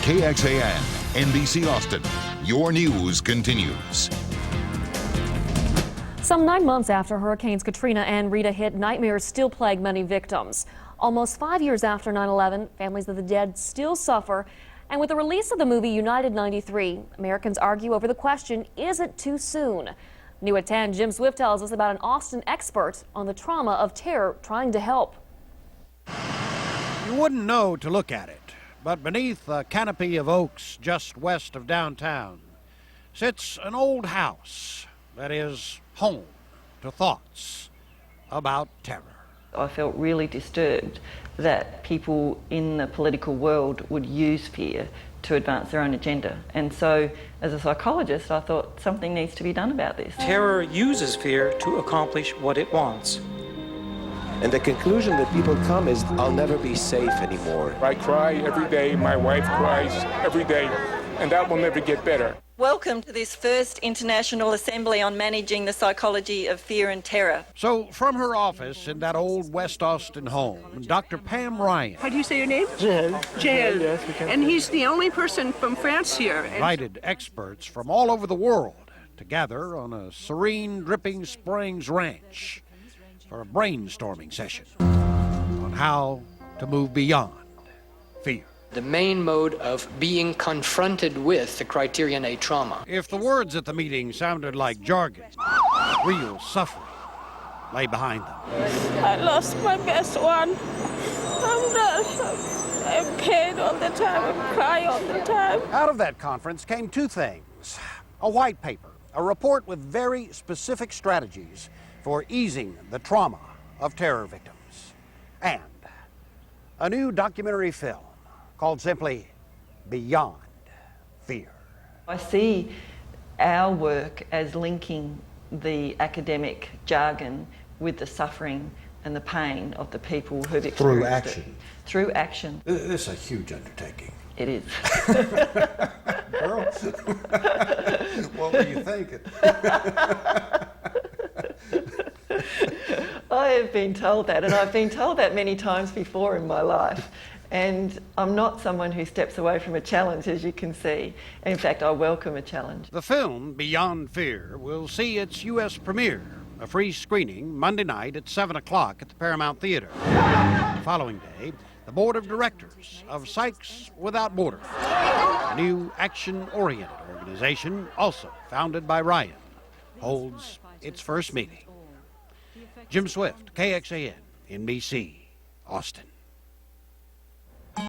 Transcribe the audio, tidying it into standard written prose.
KXAN, NBC Austin, your news continues. Some 9 months after Hurricanes Katrina and Rita hit, nightmares still plague many victims. Almost 5 years after 9/11, families of the dead still suffer. And with the release of the movie United 93, Americans argue over the question, is it too soon? New at 10, Jim Swift tells us about an Austin expert on the trauma of terror trying to help. You wouldn't know to look at it, but beneath a canopy of oaks just west of downtown sits an old house that is home to thoughts about terror. I felt really disturbed that people in the political world would use fear to advance their own agenda. And so, as a psychologist, I thought something needs to be done about this. Terror uses fear to accomplish what it wants. And the conclusion that people come is, I'll never be safe anymore. I cry every day, my wife cries every day, and that will never get better. Welcome to this first International Assembly on Managing the Psychology of Fear and Terror. So from her office in that old West Austin home, Dr. Pam Ryan. How do you say your name? Jael. Jael. Yes, we can. And he's the only person from France here. Invited experts from all over the world to gather on a serene Dripping Springs ranch for a brainstorming session on how to move beyond fear. The main mode of being confronted with the criterion A trauma. If the words at the meeting sounded like jargon, real suffering lay behind them. I lost my best one. I'm pain all the time. I cry all the time. Out of that conference came two things: a white paper, a report with very specific strategies for easing the trauma of terror victims, and a new documentary film called simply Beyond Fear. I see our work as linking the academic jargon with the suffering and the pain of the people who've experienced Through action. it. Through action. This is a huge undertaking. It is. Girl, what were you thinking? I have been told that, and I've been told that many times before in my life. And I'm not someone who steps away from a challenge, as you can see. In fact, I welcome a challenge. The film, Beyond Fear, will see its U.S. premiere, a free screening Monday night at 7 o'clock at the Paramount Theater. The following day, the board of directors of Psychs Without Borders, a new action-oriented organization also founded by Ryan, holds its first meeting. Jim Swift, KXAN, NBC, Austin.